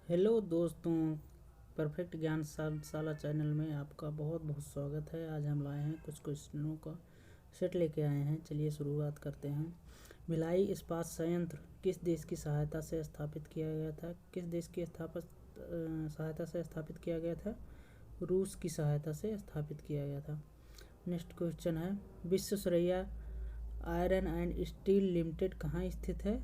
Hello दोस्तों, perfect ज्ञान शाला चैनल में आपका बहुत बहुत स्वागत है। आज हम लाए हैं कुछ क्वेश्चनों का सेट लेके आए हैं। चलिए शुरुआत करते हैं। भिलाई इस्पात संयंत्र किस देश की सहायता से स्थापित किया गया था? किस देश की सहायता से स्थापित किया गया था? रूस की सहायता से स्थापित किया गया था। नेक्स्ट क्वेश्चन है, Visvesvaraya iron and steel limited कहाँ स्थित है?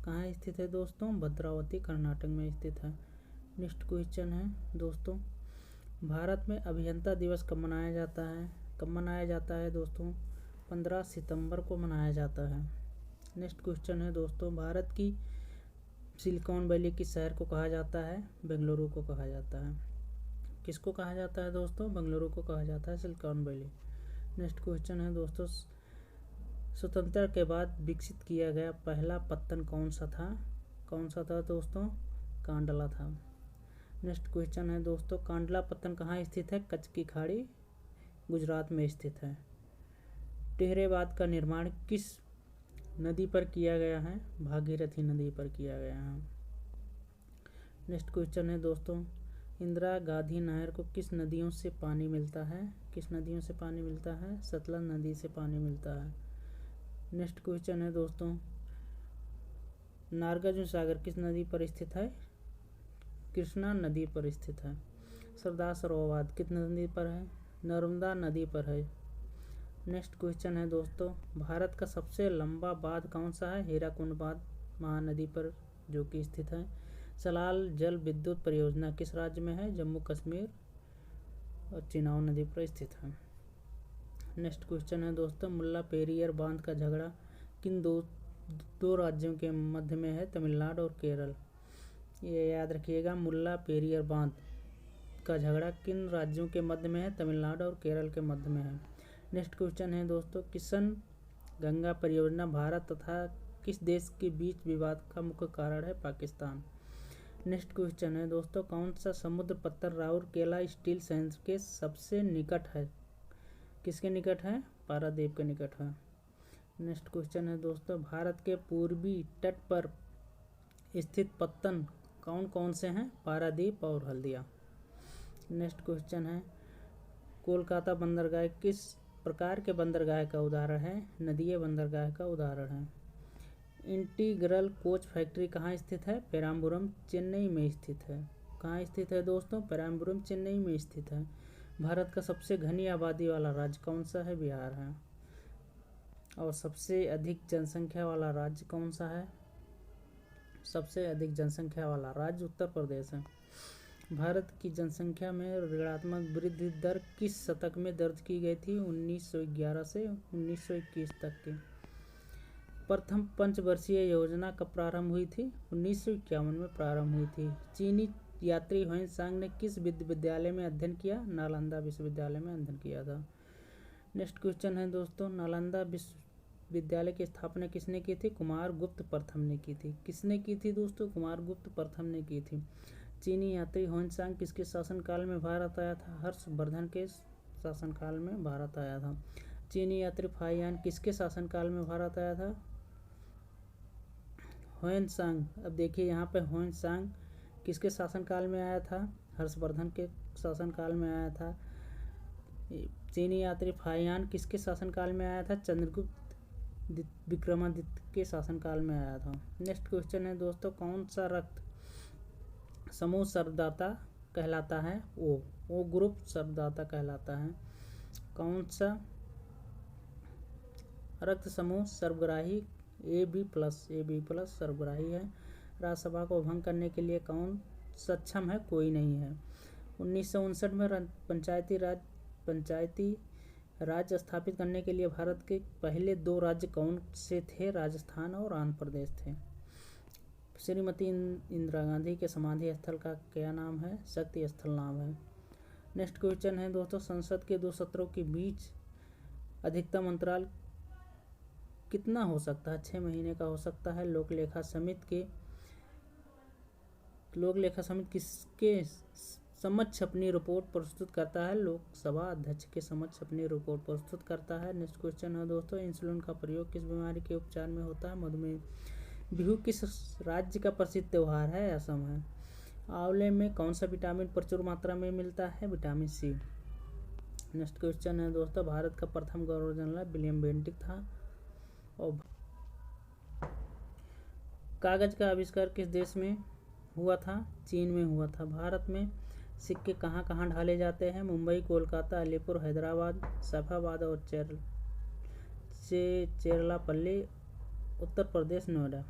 कहाँ स्थित है दोस्तों? भद्रावती कर्नाटक में स्थित है। नेक्स्ट क्वेश्चन है दोस्तों, भारत में अभियंता दिवस कब मनाया जाता है? कब मनाया जाता है दोस्तों? 15 सितंबर को मनाया जाता है। नेक्स्ट क्वेश्चन है दोस्तों, भारत की सिलिकॉन वैली किस शहर को कहा जाता है? बेंगलुरु को कहा जाता है। किसको कहा जाता है दोस्तों? बेंगलुरु को कहा जाता है सिलिकॉन वैली। नेक्स्ट क्वेश्चन है दोस्तों, स्वतंत्रता के बाद विकसित किया गया पहला पत्तन कौन सा था? कौन सा था दोस्तों? कांडला था। नेक्स्ट क्वेश्चन है दोस्तों, कांडला पत्तन कहाँ स्थित है? कच्छ की खाड़ी, गुजरात में स्थित है। टिहरेवाद का निर्माण किस नदी पर किया गया है? भागीरथी नदी पर किया गया है। नेक्स्ट क्वेश्चन है दोस्तों, इंदिरा गांधी नहर को किस नदियों से पानी मिलता है? किस नदियों से पानी मिलता है? सतलज नदी से पानी मिलता है। नेक्स्ट क्वेश्चन है दोस्तों, नागार्जुन सागर किस नदी पर स्थित है? कृष्णा नदी पर स्थित है। सरदार सरोवर किस नदी पर है? नर्मदा नदी पर है। नेक्स्ट क्वेश्चन है दोस्तों, भारत का सबसे लंबा बांध कौन सा है? हीराकुंड बांध महानदी पर जो कि स्थित है। सलाल जल विद्युत परियोजना किस राज्य में है? जम्मू कश्मीर और चिनाब नदी पर स्थित है। नेक्स्ट क्वेश्चन है दोस्तों, मुल्ला पेरियार बांध का झगड़ा किन दो राज्यों के मध्य में है? तमिलनाडु और केरल। ये याद रखिएगा, मुल्ला पेरियार बांध का झगड़ा किन राज्यों के मध्य में है? तमिलनाडु और केरल के मध्य में है। नेक्स्ट क्वेश्चन है दोस्तों, किशन गंगा परियोजना भारत तथा किस देश के बीच विवाद का मुख्य कारण है? पाकिस्तान। नेक्स्ट क्वेश्चन है दोस्तों, कौन सा समुद्र पत्थर राउरकेला स्टील संयंत्र के सबसे निकट है? किसके निकट है? पारादीप के निकट है। नेक्स्ट क्वेश्चन है दोस्तों, भारत के पूर्वी तट पर स्थित पत्तन कौन कौन से हैं? पारादीप और हल्दिया। नेक्स्ट क्वेश्चन है, कोलकाता बंदरगाह किस प्रकार के बंदरगाह का उदाहरण है? नदीय बंदरगाह का उदाहरण है। इंटीग्रल कोच फैक्ट्री कहाँ स्थित है? पेराम्बुरम चेन्नई में स्थित है। कहाँ स्थित है दोस्तों? पेराम्बुरम चेन्नई में स्थित है। भारत का सबसे घनी आबादी वाला राज्य कौन सा है? बिहार है। और सबसे अधिक जनसंख्या वाला राज्य कौन सा है? सबसे अधिक जनसंख्या वाला राज्य उत्तर प्रदेश है। भारत की जनसंख्या में ऋणात्मक वृद्धि दर किस शतक में दर्ज की गई थी? 1911 से 1921 तक की। प्रथम पंचवर्षीय योजना कब प्रारंभ हुई थी? 1951 में प्रारंभ हुई थी। चीनी यात्री ह्वेनसांग ने किस विश्वविद्यालय में अध्ययन किया? नालंदा विश्वविद्यालय में अध्ययन किया था। नेक्स्ट क्वेश्चन है दोस्तों, नालंदा विश्वविद्यालय की स्थापना किसने की थी? कुमारगुप्त प्रथम ने की थी। किसने की थी दोस्तों? कुमारगुप्त प्रथम ने की थी। चीनी यात्री ह्वेनसांग किसके शासनकाल में भारत आया था? हर्षवर्धन के शासनकाल में भारत आया था। चीनी यात्री फाहियान किसके शासनकाल में भारत आया था? ह्वेनसांग। अब देखिए यहाँ पे ह्वेनसांग किसके शासनकाल में आया था? हर्षवर्धन के शासनकाल में आया था। चीनी यात्री फाहियान किसके शासनकाल में आया था? चंद्रगुप्त विक्रमादित्य के शासनकाल में आया था। नेक्स्ट क्वेश्चन है दोस्तों, कौन सा रक्त समूह सर्वदाता कहलाता है? ओ ग्रुप सर्वदाता कहलाता है। कौन सा रक्त समूह सर्वग्राही? ए बी प्लस सर्वग्राही है। राज्यसभा को भंग करने के लिए कौन सक्षम है? कोई नहीं है। 1959 में पंचायती राज स्थापित करने के लिए भारत के पहले दो राज्य कौन से थे? राजस्थान और आंध्र प्रदेश थे। श्रीमती इंदिरा गांधी के समाधि स्थल का क्या नाम है? शक्ति स्थल नाम है। नेक्स्ट क्वेश्चन है दोस्तों, संसद के दो सत्रों के बीच अधिकतम अंतराल कितना हो सकता है? 6 महीने का हो सकता है। लोक लेखा समिति किसके समक्ष अपनी रिपोर्ट प्रस्तुत करता है? लोकसभा अध्यक्ष के समक्ष अपनी रिपोर्ट प्रस्तुत करता है। नेक्स्ट क्वेश्चन है दोस्तों, इंसुलिन का प्रयोग किस बीमारी के उपचार में होता है? मधुमेह। बिहू किस राज्य का प्रसिद्ध त्यौहार है? असम है। आंवले में कौन सा विटामिन प्रचुर मात्रा में मिलता है? Vitamin C. नेक्स्ट क्वेश्चन है दोस्तों, भारत का प्रथम गवर्नर जनरल विलियम बेंटिक था। और कागज का आविष्कार किस देश में हुआ था? चीन में हुआ था। भारत में सिक्के कहाँ कहाँ ढाले जाते हैं? मुंबई, कोलकाता, अलीपुर, हैदराबाद, सफाबाद और चेरलापल्ली, उत्तर प्रदेश, नोएडा।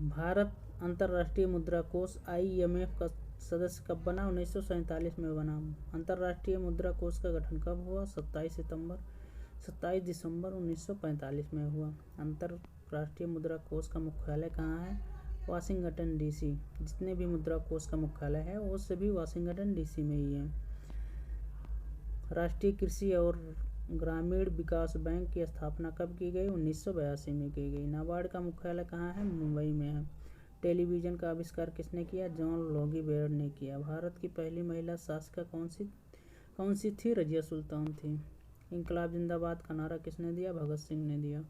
भारत अंतर्राष्ट्रीय मुद्रा कोष IMF का सदस्य कब बना? 1947 में बना। अंतर्राष्ट्रीय मुद्रा कोष का गठन कब हुआ? 27 दिसंबर 1945 में हुआ। अंतर्राष्ट्रीय मुद्रा कोष का मुख्यालय कहाँ है? Washington DC। जितने भी मुद्रा कोष का मुख्यालय है वो सभी वाशिंगटन DC में ही है। राष्ट्रीय कृषि और ग्रामीण विकास बैंक की स्थापना कब की गई? 1982 में की गई। नाबार्ड का मुख्यालय कहाँ है? मुंबई में है। टेलीविज़न का आविष्कार किसने किया? जॉन लॉगी बेयर्ड ने किया। भारत की पहली महिला शासिका कौन सी थी? रजिया सुल्तान थी। इंकलाब जिंदाबाद का नारा किसने दिया? भगत सिंह ने दिया।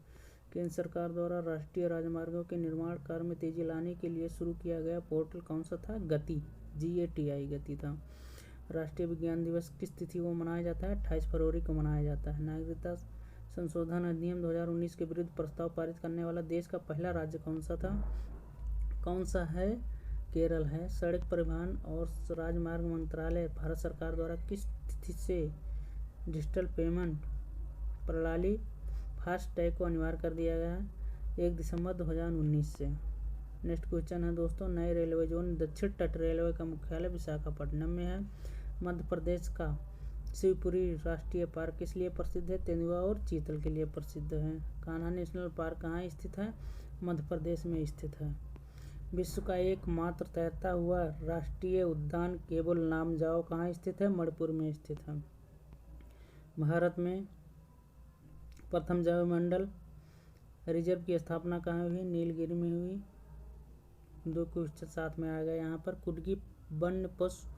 केंद्र सरकार द्वारा राष्ट्रीय राजमार्गों के निर्माण कार्य में तेजी लाने के लिए शुरू किया गया पोर्टल कौन सा था? गति, GATI, गति था। राष्ट्रीय विज्ञान दिवस किस तिथि को मनाया जाता है? 28 फरवरी को मनाया जाता है। नागरिकता संशोधन अधिनियम 2019 के विरुद्ध प्रस्ताव पारित करने वाला देश का पहला राज्य कौन सा था? कौन सा है? केरल है। सड़क परिवहन और राजमार्ग मंत्रालय भारत सरकार द्वारा किस तिथि से डिजिटल पेमेंट प्रणाली फास्टैग को अनिवार्य कर दिया गया है? 1 दिसंबर 2019 से। नेक्स्ट क्वेश्चन है दोस्तों, नए रेलवे जोन दक्षिण तट रेलवे का मुख्यालय विशाखापट्टनम में है। मध्य प्रदेश का शिवपुरी राष्ट्रीय पार्क किस लिए प्रसिद्ध है? तेंदुआ और चीतल के लिए प्रसिद्ध है। कान्हा नेशनल पार्क कहाँ स्थित है? मध्य प्रदेश में स्थित है। विश्व का एकमात्र तैरता हुआ राष्ट्रीय उद्यान केबुल लामजाओ कहाँ स्थित है? मणिपुर में स्थित है। भारत में प्रथम जैव मंडल रिजर्व की स्थापना कहाँ हुई? नीलगिरी में हुई। 2 क्वेश्चन साथ में आ गए यहाँ पर। कुटकी वन्य पशु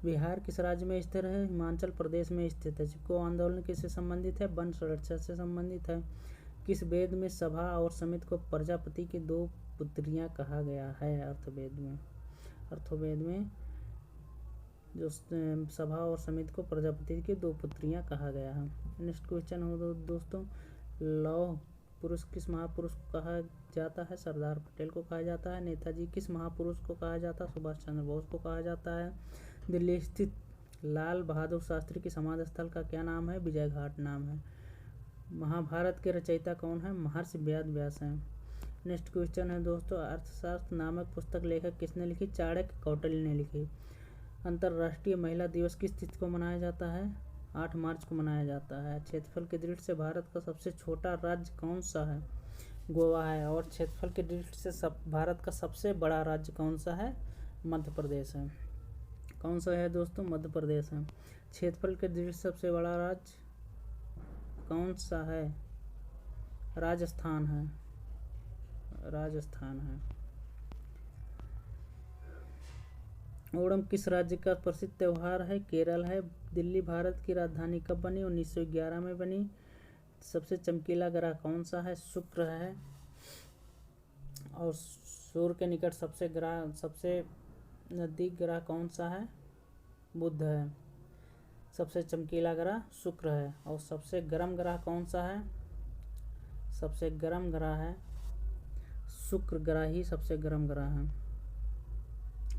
विहार किस राज्य में स्थित है? हिमाचल प्रदेश में स्थित है। चिपको आंदोलन किससे संबंधित है? वन संरक्षण से संबंधित है। किस वेद में सभा और समित को प्रजापति की 2 पुत्रियां कहा गया है? अर्थवेद में जो सभा और समित को प्रजापति की 2 पुत्रियां कहा गया है। नेक्स्ट क्वेश्चन हो दोस्तों, लौह पुरुष किस महापुरुष को कहा जाता है? सरदार पटेल को कहा जाता है। नेताजी किस महापुरुष को कहा जाता है? सुभाष चंद्र बोस को कहा जाता है। दिल्ली स्थित लाल बहादुर शास्त्री की समाधि स्थल का क्या नाम है? विजय घाट नाम है। महाभारत के रचयिता कौन है? महर्षि वेद व्यास हैं। नेक्स्ट क्वेश्चन है दोस्तों, अर्थशास्त्र नामक पुस्तक लेखक किसने लिखी? चाणक्य कौटिल्य ने लिखी। अंतर्राष्ट्रीय महिला दिवस किस तिथि को मनाया जाता है? 8 मार्च को मनाया जाता है। क्षेत्रफल की दृष्टि से भारत का सबसे छोटा राज्य कौन सा है? गोवा है। और क्षेत्रफल की दृष्टि से भारत का सबसे बड़ा राज्य कौन सा है? मध्य प्रदेश है। कौन सा है दोस्तों? मध्य प्रदेश है। क्षेत्रफल की दृष्टि से सबसे बड़ा राज्य कौन सा है? राजस्थान है। ओणम किस राज्य का प्रसिद्ध त्यौहार है? केरल है। दिल्ली भारत की राजधानी कब बनी? 1911 में बनी। सबसे चमकीला ग्रह कौन सा है? शुक्र है। और सूर्य के निकट सबसे नजदीक ग्रह कौन सा है? बुध है। सबसे चमकीला ग्रह शुक्र है। और सबसे गर्म ग्रह कौन सा है? सबसे गर्म ग्रह है शुक्र ग्रह ही सबसे गर्म ग्रह है।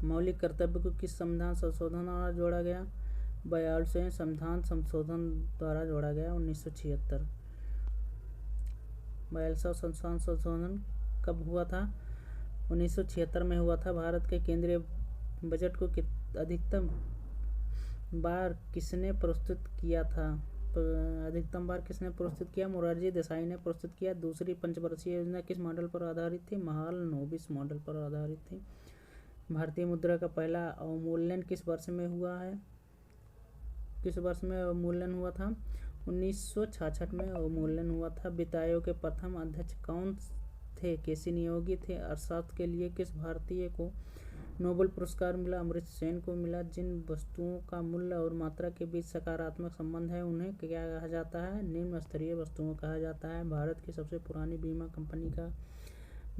मौलिक कर्तव्य को किस संविधान संशोधन द्वारा जोड़ा गया? 42वें संविधान संशोधन द्वारा जोड़ा गया 1976। 42वां संविधान संशोधन कब हुआ था? 1976 में हुआ था। भारत के केंद्रीय बजट को अधिकतम बार किसने प्रस्तुत किया था? मोरारजी देसाई ने प्रस्तुत किया। दूसरी पंचवर्षीय योजना किस मॉडल पर आधारित थी? महालनोबिस मॉडल पर आधारित थी। भारतीय मुद्रा का पहला अवमूल्यन किस वर्ष में हुआ है? किस वर्ष में अवमूल्यन हुआ था? 1966 में अवमूल्यन हुआ था। वित्त आयोग के प्रथम अध्यक्ष कौन थे? केसी नियोगी थे। अर्थशास्त्र के लिए किस भारतीय को नोबेल पुरस्कार मिला? अमर्त्य सेन को मिला। जिन वस्तुओं का मूल्य और मात्रा के बीच सकारात्मक संबंध है उन्हें क्या कहा जाता है? निम्न स्तरीय वस्तुओं कहा जाता है। भारत की सबसे पुरानी बीमा कंपनी का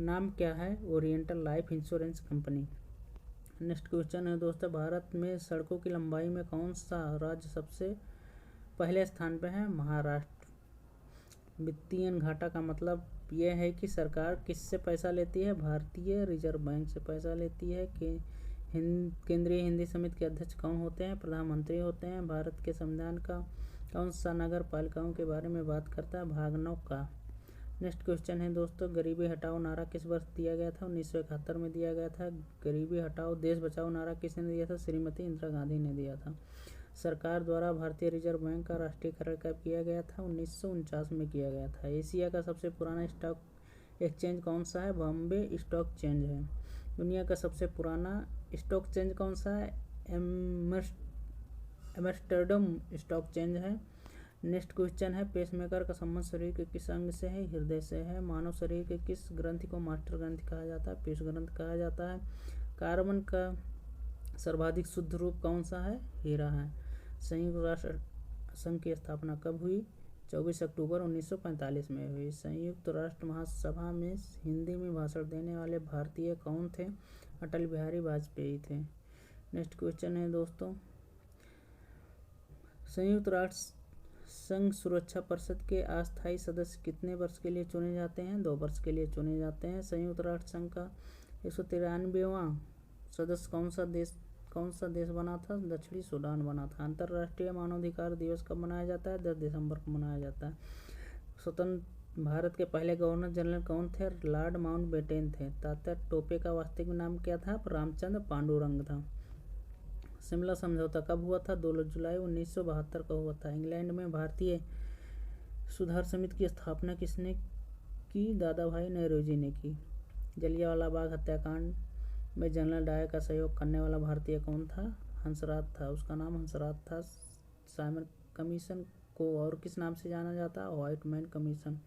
नाम क्या है? Oriental life insurance company. Next question है दोस्तों, भारत में सड़कों की लंबाई में कौन सा राज्य सबसे पहले स्थान पर है? महाराष्ट्र। वित्तीय घाटा का मतलब यह है कि सरकार किससे पैसा लेती है? भारतीय रिजर्व बैंक से पैसा लेती है। कि केंद्रीय हिंदी समिति के अध्यक्ष कौन होते हैं? प्रधानमंत्री होते हैं। भारत के संविधान का कौन सा नगर पालिकाओं के बारे में बात करता है? भागनों का। नेक्स्ट क्वेश्चन है दोस्तों, गरीबी हटाओ नारा किस वर्ष दिया गया था? 1971 में दिया गया था। गरीबी हटाओ देश बचाओ नारा किसने दिया था? श्रीमती इंदिरा गांधी ने दिया था। सरकार द्वारा भारतीय रिजर्व बैंक का राष्ट्रीयकरण कब किया गया था? 1949 में किया गया था। एशिया का सबसे पुराना स्टॉक एक्सचेंज कौन सा है? बॉम्बे स्टॉक एक्सचेंज है। दुनिया का सबसे पुराना स्टॉक एक्सचेंज कौन सा है? एम्स्टर्डम स्टॉक एक्सचेंज है। नेक्स्ट क्वेश्चन है, पेसमेकर का संबंध शरीर के किस अंग से है? हृदय से है। मानव शरीर के किस ग्रंथि को मास्टर ग्रंथि कहा जाता है? पीयूष ग्रंथि कहा जाता है। कार्बन का सर्वाधिक शुद्ध रूप कौन सा है? हीरा है। संयुक्त राष्ट्र संघ की स्थापना कब हुई? 24 अक्टूबर 1945 में हुई। संयुक्त राष्ट्र महासभा में हिंदी में भाषण देने वाले भारतीय कौन थे? अटल बिहारी वाजपेयी थे। नेक्स्ट क्वेश्चन है दोस्तों, संयुक्त राष्ट्र संघ सुरक्षा परिषद के अस्थायी सदस्य कितने वर्ष के लिए चुने जाते हैं? 2 वर्ष के लिए चुने जाते हैं। संयुक्त राष्ट्र संघ का 193वां सदस्य कौन सा देश बना था? दक्षिणी सूडान बना था। अंतर्राष्ट्रीय मानवाधिकार दिवस कब मनाया जाता है? 10 दिसंबर को मनाया जाता है। स्वतंत्र भारत के पहले गवर्नर जनरल कौन थे? लॉर्ड माउंटबेटन थे। तात्या टोपे का वास्तविक नाम क्या था? रामचंद्र पांडुरंग था। शिमला समझौता कब हुआ था? 2 जुलाई 1972 को हुआ था। इंग्लैंड में भारतीय सुधार समिति की स्थापना किसने की? दादा भाई नौरोजी ने की। जलियांवाला बाग हत्याकांड में जनरल डायर का सहयोग करने वाला भारतीय कौन था? हंसराज था। उसका नाम हंसराज था। साइमन कमीशन को और किस नाम से जाना जाता है? White man commission.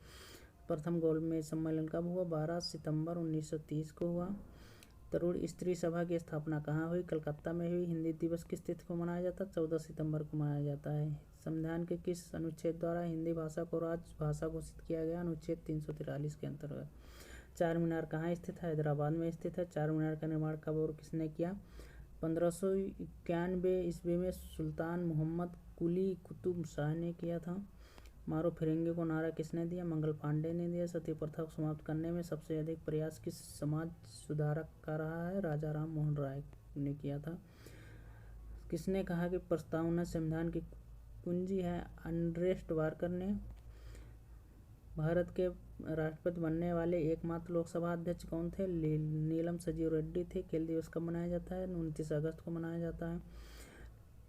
प्रथम गोलमेज सम्मेलन कब हुआ? 12 सितंबर 1930 को हुआ। तरुण स्त्री सभा की स्थापना कहाँ हुई? कलकत्ता में हुई। हिंदी दिवस किस तिथि को मनाया जाता है? 14 सितंबर को मनाया जाता है। संविधान के किस अनुच्छेद द्वारा हिंदी भाषा को राजभाषा घोषित किया गया? अनुच्छेद 343 के अंतर्गत। चार मीनार कहाँ स्थित है? हैदराबाद में स्थित है। चार मीनार का निर्माण कब और किसने किया? 1591 ईस्वी में सुल्तान मोहम्मद कुली कुतुब शाह ने किया था। मारो फिरंगी को नारा किसने दिया? मंगल पांडे ने दिया। सती प्रथा को समाप्त करने में सबसे अधिक प्रयास किस समाज सुधारक का रहा है? राजा राम मोहन राय ने किया था। किसने कहा कि प्रस्तावना संविधान की कुंजी है? अर्नेस्ट वाकर ने। भारत के राष्ट्रपति बनने वाले एकमात्र लोकसभा अध्यक्ष कौन थे? नीलम संजीव रेड्डी थे। खेल दिवस कब मनाया जाता है? 29 अगस्त को मनाया जाता है।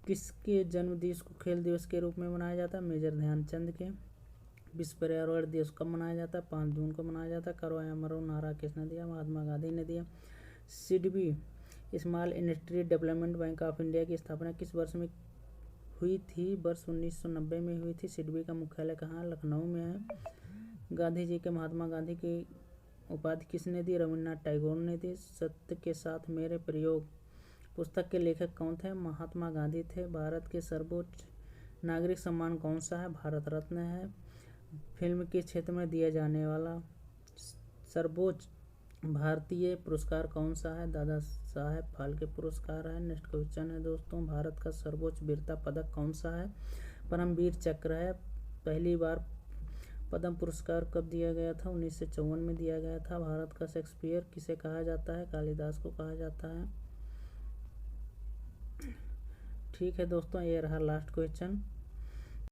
किसके जन्म दिवस को खेल दिवस के रूप में मनाया जाता है? मेजर ध्यानचंद के। विश्व पर्यावरण दिवस कब मनाया जाता है? 5 जून को मनाया जाता है। करो या मरो नारा किसने दिया? महात्मा गांधी ने दिया। SIDBI small industry development bank of India की स्थापना किस वर्ष में हुई थी? वर्ष 1990 में हुई थी। सिडबी का मुख्यालय कहाँ? लखनऊ में है। गांधी जी के महात्मा गांधी की उपाधि किसने दी? रविन्द्रनाथ टैगोर ने दी। सत्य के साथ मेरे प्रयोग पुस्तक के लेखक कौन थे? महात्मा गांधी थे। भारत के सर्वोच्च नागरिक सम्मान कौन सा है? भारत रत्न है। फिल्म के क्षेत्र में दिया जाने वाला सर्वोच्च भारतीय पुरस्कार कौन सा है? दादा साहेब फाल्के पुरस्कार है। नेक्स्ट क्वेश्चन है दोस्तों, भारत का सर्वोच्च वीरता पदक कौन सा है? परमवीर चक्र है। पहली बार पद्म पुरस्कार कब दिया गया था? 1954 में दिया गया था। भारत का शेक्सपियर किसे कहा जाता है? कालिदास को कहा जाता है। ठीक है दोस्तों, ये रहा लास्ट क्वेश्चन।